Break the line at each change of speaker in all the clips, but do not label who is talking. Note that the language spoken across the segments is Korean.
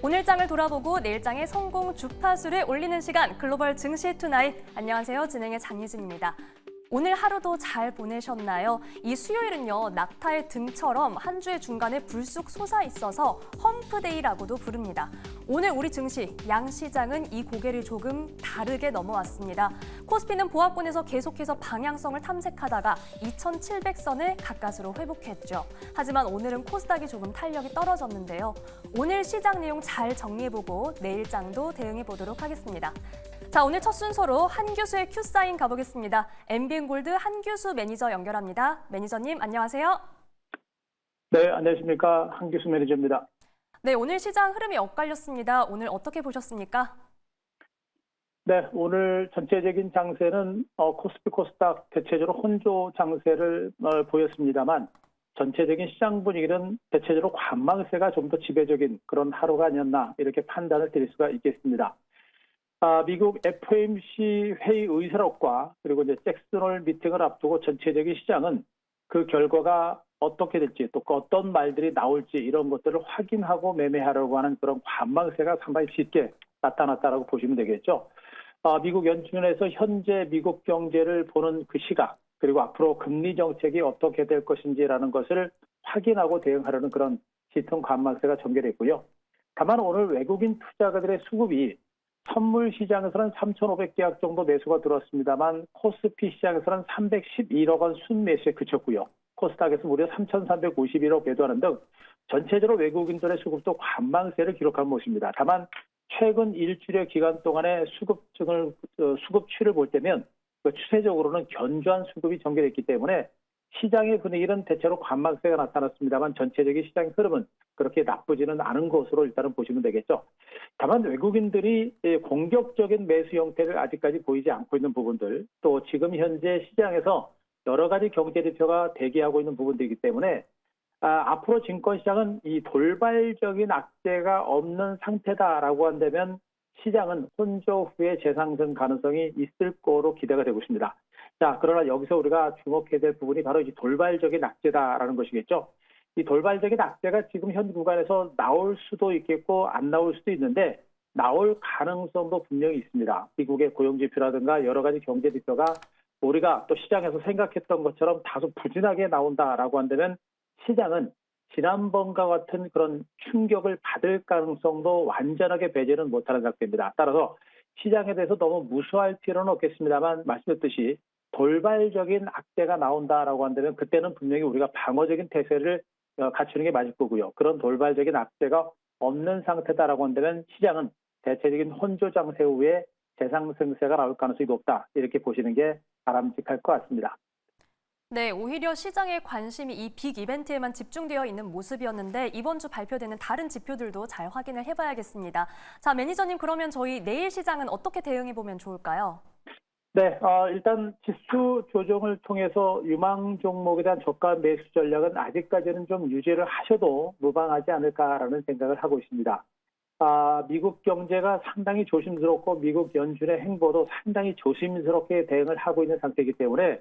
오늘 장을 돌아보고 내일 장의 성공 주파수를 올리는 시간 글로벌 증시 투나잇. 안녕하세요. 진행의 장희진입니다. 오늘 하루도 잘 보내셨나요? 이 수요일은요, 낙타의 등처럼 한 주의 중간에 불쑥 솟아 있어서 험프데이라고도 부릅니다. 오늘 우리 증시, 양시장은 이 고개를 조금 다르게 넘어왔습니다. 코스피는 보합권에서 계속해서 방향성을 탐색하다가 2,700선을 가까스로 회복했죠. 하지만 오늘은 코스닥이 조금 탄력이 떨어졌는데요. 오늘 시장 내용 잘 정리해보고 내일 장도 대응해보도록 하겠습니다. 자, 오늘 첫 순서로 한규수의 큐사인 가보겠습니다. MBN골드 한규수 매니저 연결합니다. 매니저님, 안녕하세요.
네, 안녕하십니까. 한규수 매니저입니다.
네, 오늘 시장 흐름이 엇갈렸습니다. 오늘 어떻게 보셨습니까?
네, 오늘 전체적인 장세는 코스피 코스닥 대체적으로 혼조 장세를 보였습니다만 전체적인 시장 분위기는 대체적으로 관망세가 좀 더 지배적인 그런 하루가 아니었나 이렇게 판단을 드릴 수가 있겠습니다. 미국 FOMC 회의 의사록과 그리고 이제 잭슨홀 미팅을 앞두고 전체적인 시장은 그 결과가 어떻게 될지 또 어떤 말들이 나올지 이런 것들을 확인하고 매매하려고 하는 그런 관망세가 상당히 짙게 나타났다라고 보시면 되겠죠. 미국 연준에서 현재 미국 경제를 보는 그 시각 그리고 앞으로 금리 정책이 어떻게 될 것인지라는 것을 확인하고 대응하려는 그런 짙은 관망세가 전개됐고요. 다만 오늘 외국인 투자가들의 수급이 선물 시장에서는 3,500계약 정도 매수가 들어왔습니다만 코스피 시장에서는 311억 원 순매수에 그쳤고요. 코스닥에서 무려 3,351억 매도하는 등 전체적으로 외국인들의 수급도 관망세를 기록한 모습입니다. 다만 최근 일주일여 기간 동안의 수급치를 볼 때면 추세적으로는 견조한 수급이 전개됐기 때문에 시장의 분위기는 대체로 관망세가 나타났습니다만 전체적인 시장의 흐름은 그렇게 나쁘지는 않은 것으로 일단은 보시면 되겠죠. 다만 외국인들이 공격적인 매수 형태를 아직까지 보이지 않고 있는 부분들 또 지금 현재 시장에서 여러 가지 경제 지표가 대기하고 있는 부분들이기 때문에 앞으로 증권시장은 이 돌발적인 악재가 없는 상태다라고 한다면 시장은 혼조 후에 재상승 가능성이 있을 거로 기대가 되고 있습니다. 자, 그러나 여기서 우리가 주목해야 될 부분이 바로 이 돌발적인 악재다라는 것이겠죠. 이 돌발적인 악재가 지금 현 구간에서 나올 수도 있겠고 안 나올 수도 있는데 나올 가능성도 분명히 있습니다. 미국의 고용지표라든가 여러 가지 경제지표가 우리가 또 시장에서 생각했던 것처럼 다소 부진하게 나온다라고 한다면 시장은 지난번과 같은 그런 충격을 받을 가능성도 완전하게 배제는 못하는 상태입니다. 따라서 시장에 대해서 너무 무수할 필요는 없겠습니다만 말씀드렸듯이 돌발적인 악재가 나온다라고 한다면 그때는 분명히 우리가 방어적인 태세를 갖추는 게 맞을 거고요. 그런 돌발적인 악재가 없는 상태다라고 한다면 시장은 대체적인 혼조 장세 후에 재상승세가 나올 가능성이 높다. 이렇게 보시는 게 바람직할 것 같습니다.
네, 오히려 시장의 관심이 이 빅 이벤트에만 집중되어 있는 모습이었는데 이번 주 발표되는 다른 지표들도 잘 확인을 해봐야겠습니다. 자, 매니저님 그러면 저희 내일 시장은 어떻게 대응해보면 좋을까요?
네, 일단 지수 조정을 통해서 유망 종목에 대한 저가 매수 전략은 아직까지는 좀 유지를 하셔도 무방하지 않을까라는 생각을 하고 있습니다. 미국 경제가 상당히 조심스럽고 미국 연준의 행보도 상당히 조심스럽게 대응을 하고 있는 상태이기 때문에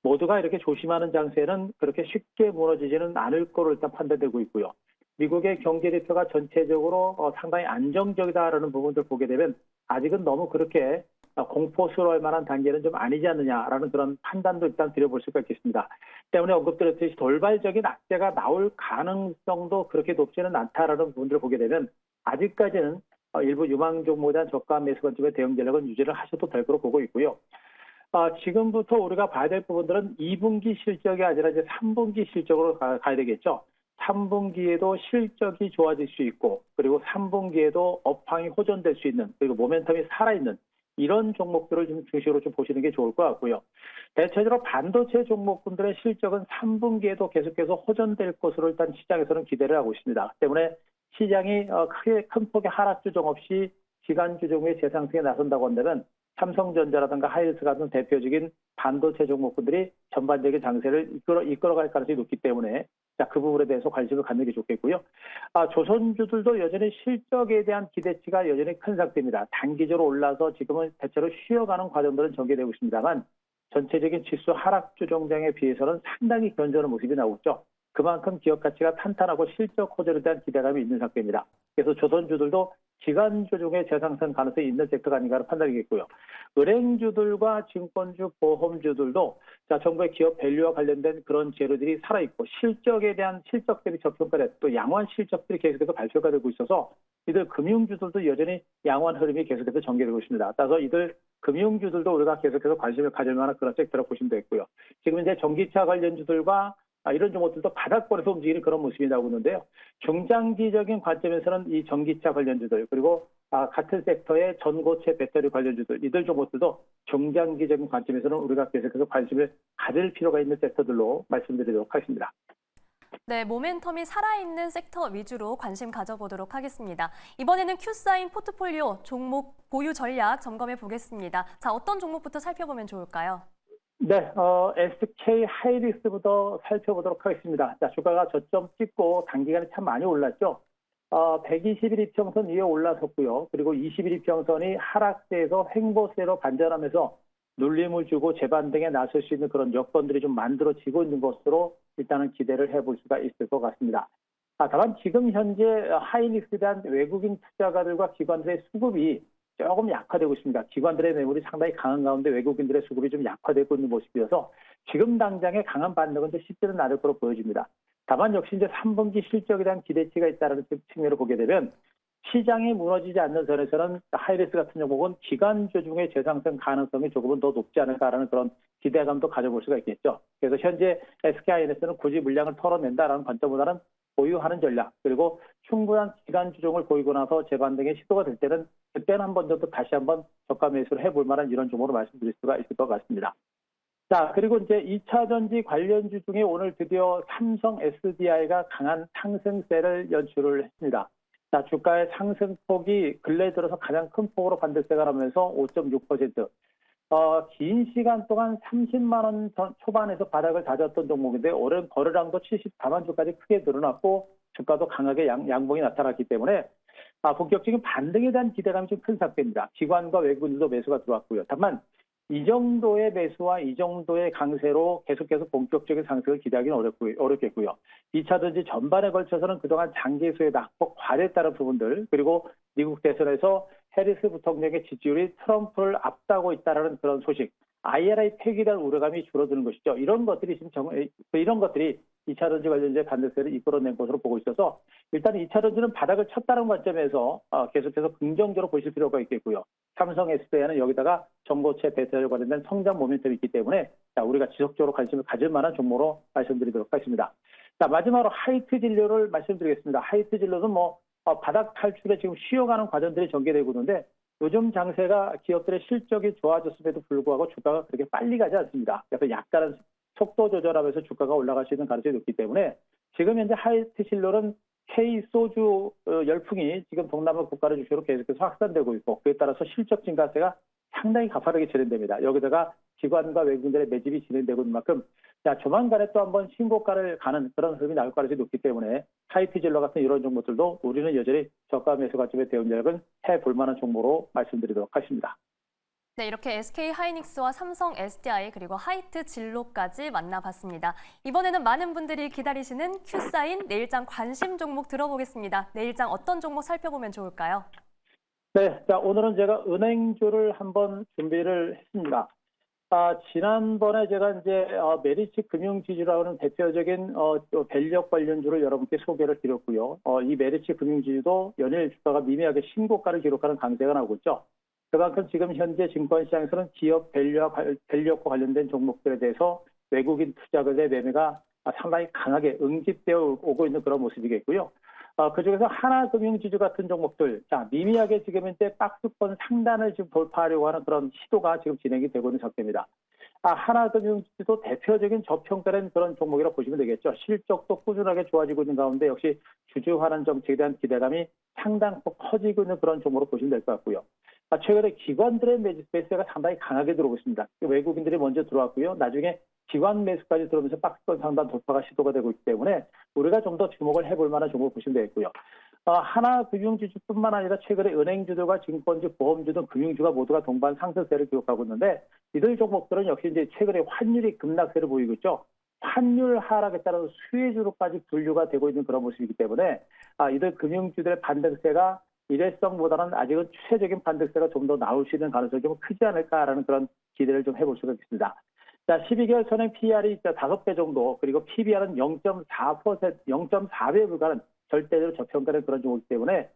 모두가 이렇게 조심하는 장세는 그렇게 쉽게 무너지지는 않을 거로 일단 판단되고 있고요. 미국의 경제 지표가 전체적으로 상당히 안정적이다라는 부분들 보게 되면 아직은 너무 그렇게 공포스러울 만한 단계는 좀 아니지 않느냐라는 그런 판단도 일단 드려볼 수가 있겠습니다. 때문에 언급드렸듯이 돌발적인 악재가 나올 가능성도 그렇게 높지는 않다라는 부분들을 보게 되면 아직까지는 일부 유망 종목에 대한 저가 매수 관점의 대응 전략은 유지를 하셔도 될 거로 보고 있고요. 지금부터 우리가 봐야 될 부분들은 2분기 실적이 아니라 이제 3분기 실적으로 가야 되겠죠. 3분기에도 실적이 좋아질 수 있고 그리고 3분기에도 업황이 호전될 수 있는 그리고 모멘텀이 살아있는 이런 종목들을 좀 중심으로 좀 보시는 게 좋을 것 같고요. 대체적으로 반도체 종목분들의 실적은 3분기에도 계속해서 호전될 것으로 일단 시장에서는 기대를 하고 있습니다. 때문에 시장이 크게 큰 폭의 하락 조정 없이 기간 조정 후에 재상승에 나선다고 한다면 삼성전자라든가 하이닉스 같은 대표적인 반도체 종목분들이 전반적인 장세를 이끌어갈 가능성이 높기 때문에 그 부분에 대해서 관심을 갖는 게 좋겠고요. 조선주들도 여전히 실적에 대한 기대치가 여전히 큰 상태입니다. 단기적으로 올라서 지금은 대체로 쉬어가는 과정들은 전개되고 있습니다만 전체적인 지수 하락 조정장에 비해서는 상당히 견조한 모습이 나오고 있죠. 그만큼 기업 가치가 탄탄하고 실적 호전에 대한 기대감이 있는 상태입니다. 그래서 조선주들도 기관주 중에 재상승 가능성이 있는 섹터가 아닌가를 판단이겠고요. 은행주들과 증권주, 보험주들도 자, 정부의 기업 밸류와 관련된 그런 재료들이 살아있고 실적에 대한 실적 대비 저평가된 또 양호한 실적들이 계속해서 발표가 되고 있어서 이들 금융주들도 여전히 양호한 흐름이 계속해서 전개되고 있습니다. 따라서 이들 금융주들도 우리가 계속해서 관심을 가질 만한 그런 섹터라고 보시면 되겠고요. 지금 이제 전기차 관련주들과 이런 종목들도 바닥권에서 움직이는 그런 모습이 나오고 있는데요. 중장기적인 관점에서는 이 전기차 관련주들 그리고 같은 섹터의 전고체 배터리 관련주들 이들 종목들도 중장기적인 관점에서는 우리가 계속해서 관심을 가질 필요가 있는 섹터들로 말씀드리도록 하겠습니다.
네, 모멘텀이 살아있는 섹터 위주로 관심 가져보도록 하겠습니다. 이번에는 큐사인 포트폴리오 종목 보유 전략 점검해 보겠습니다. 자, 어떤 종목부터 살펴보면 좋을까요?
네, SK 하이닉스부터 살펴보도록 하겠습니다. 자, 주가가 저점 찍고 단기간에 참 많이 올랐죠. 120일 이평선 위에 올라섰고요. 그리고 20일 이평선이 하락세에서 횡보세로 반전하면서 눌림을 주고 재반등에 나설 수 있는 그런 여건들이 좀 만들어지고 있는 것으로 일단은 기대를 해볼 수가 있을 것 같습니다. 다만 지금 현재 하이닉스에 대한 외국인 투자가들과 기관들의 수급이 조금 약화되고 있습니다. 기관들의 매물이 상당히 강한 가운데 외국인들의 수급이 좀 약화되고 있는 모습이어서 지금 당장의 강한 반등은 쉽지는 않을 거로 보여집니다. 다만 역시 이제 3분기 실적에 대한 기대치가 있다는 측면으로 보게 되면 시장이 무너지지 않는 선에서는 하이닉스 같은 종목은 기관주 중에 재상승 가능성이 조금은 더 높지 않을까라는 그런 기대감도 가져볼 수가 있겠죠. 그래서 현재 SK하이닉스는 굳이 물량을 털어낸다라는 관점보다는 보유하는 전략 그리고 충분한 기간 주종을 보이고 나서 재반등의 시도가 될 때는 그때는 한 번 정도 다시 한번 저가 매수를 해볼 만한 이런 종목으로 말씀드릴 수가 있을 것 같습니다. 자, 그리고 이제 2차 전지 관련주 중에 오늘 드디어 삼성 SDI가 강한 상승세를 연출을 했습니다. 자, 주가의 상승폭이 근래 들어서 가장 큰 폭으로 반등세가 나면서 5.6%. 긴 시간 동안 30만 원 초반에서 바닥을 다졌던 종목인데 올해는 거래량도 74만 주까지 크게 늘어났고 주가도 강하게 양봉이 나타났기 때문에 본격적인 반등에 대한 기대감이 좀 큰 상태입니다. 기관과 외국인도 매수가 들어왔고요. 다만 이 정도의 매수와 이 정도의 강세로 계속해서 본격적인 상승을 기대하기는 어렵겠고요. 2차 전지 전반에 걸쳐서는 그동안 장기 수의 낙폭 과대에 따른 부분들 그리고 미국 대선에서 해리스 부통령의 지지율이 트럼프를 앞다고 있다는 그런 소식, IRA 폐기에 대한 우려감이 줄어드는 것이죠. 이런 것들이 지금 이런 것들이 2차 전지 관련주의 반등세를 이끌어낸 것으로 보고 있어서 일단 2차 전지는 바닥을 쳤다는 관점에서 계속해서 긍정적으로 보실 필요가 있겠고요. 삼성 SDI는 여기다가 전고체 배터리 관련된 성장 모멘텀이 있기 때문에 우리가 지속적으로 관심을 가질 만한 종목으로 말씀드리도록 하겠습니다. 자, 마지막으로 하이트 진료를 말씀드리겠습니다. 하이트 진료는 바닥 탈출에 지금 쉬어가는 과정들이 전개되고 있는데 요즘 장세가 기업들의 실적이 좋아졌음에도 불구하고 주가가 그렇게 빨리 가지 않습니다. 그래서 약간은 속도 조절하면서 주가가 올라갈 수 있는 가능성이 높기 때문에 지금 현재 하이트 진료는 K 소주 열풍이 지금 동남아 국가를 주시로 계속해서 확산되고 있고 그에 따라서 실적 증가세가 상당히 가파르게 진행됩니다. 여기다가 기관과 외국인들의 매집이 진행되고 있는 만큼 조만간에 또 한번 신고가를 가는 그런 흐름이 나올 가능성이 높기 때문에 하이트질러 같은 이런 종목들도 우리는 여전히 저가 매수 관점의 대응 전략은 해볼 만한 종목으로 말씀드리도록 하겠습니다.
네, 이렇게 SK 하이닉스와 삼성 SDI 그리고 하이트 진로까지 만나봤습니다. 이번에는 많은 분들이 기다리시는 큐사인 내일장 관심 종목 들어보겠습니다. 내일장 어떤 종목 살펴보면 좋을까요?
네, 자 오늘은 제가 은행주를 한번 준비를 했습니다. 지난번에 제가 이제 메리츠 금융지주라는 대표적인 밸류업 관련주를 여러분께 소개를 드렸고요. 이 메리츠 금융지주도 연일 주가가 미미하게 신고가를 기록하는 강세가 나오고 있죠. 그만큼 지금 현재 증권시장에서는 기업 밸류업과 관련된 종목들에 대해서 외국인 투자자들의 매매가 상당히 강하게 응집되어 오고 있는 그런 모습이겠고요. 그중에서 하나금융지주 같은 종목들, 미미하게 지금 현재 박스권 상단을 지금 돌파하려고 하는 그런 시도가 지금 진행이 되고 있는 상태입니다. 하나금융지주도 대표적인 저평가된 그런 종목이라고 보시면 되겠죠. 실적도 꾸준하게 좋아지고 있는 가운데 역시 주주환원 정책에 대한 기대감이 상당폭 커지고 있는 그런 종목으로 보시면 될 것 같고요. 최근에 기관들의 매수가 상당히 강하게 들어오고 있습니다. 외국인들이 먼저 들어왔고요. 나중에 기관 매수까지 들어오면서 박스권 상단 돌파가 시도가 되고 있기 때문에 우리가 좀 더 주목을 해볼 만한 종목을 보시면 되겠고요. 하나금융지주뿐만 아니라 최근에 은행주들과 증권주, 보험주 등 금융주가 모두가 동반 상승세를 기록하고 있는데 이들 종목들은 역시 이제 최근에 환율이 급락세를 보이고 있죠. 환율 하락에 따라서 수혜주로까지 분류가 되고 있는 그런 모습이기 때문에 이들 금융주들의 반등세가 일회성보다는 아직은 추세적인 반등세가 좀 더 나올 수 있는 가능성이 좀 크지 않을까라는 그런 기대를 좀 해볼 수가 있습니다. 자, 12개월 선행 PR이 5배 정도, 그리고 PBR은 0.4배에 불과한 절대적으로 저평가된 그런 종목이기 때문에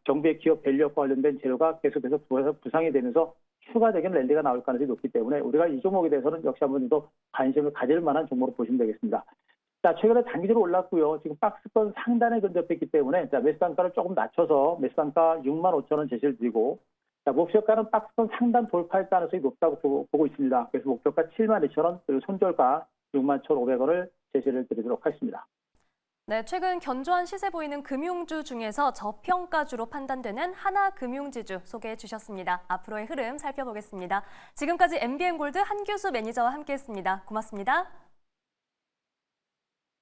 정부의 기업 밸류업과 관련된 재료가 계속해서 부상이 되면서 추가적인 랠리가 나올 가능성이 높기 때문에 우리가 이 종목에 대해서는 역시 한번 더 관심을 가질 만한 종목으로 보시면 되겠습니다. 자, 최근에 단기적으로 올랐고요. 지금 박스권 상단에 근접했기 때문에 매수단가를 조금 낮춰서 매수단가 65,000원 제시를 드리고, 목표가는 박스권 상단 돌파할 가능성이 높다고 보고 있습니다. 그래서 목표가 72,000원, 그리고 손절가 61,500원을 제시를 드리도록 하겠습니다.
네, 최근 견조한 시세 보이는 금융주 중에서 저평가주로 판단되는 하나금융지주 소개해 주셨습니다. 앞으로의 흐름 살펴보겠습니다. 지금까지 MBN골드 한규수 매니저와 함께했습니다. 고맙습니다.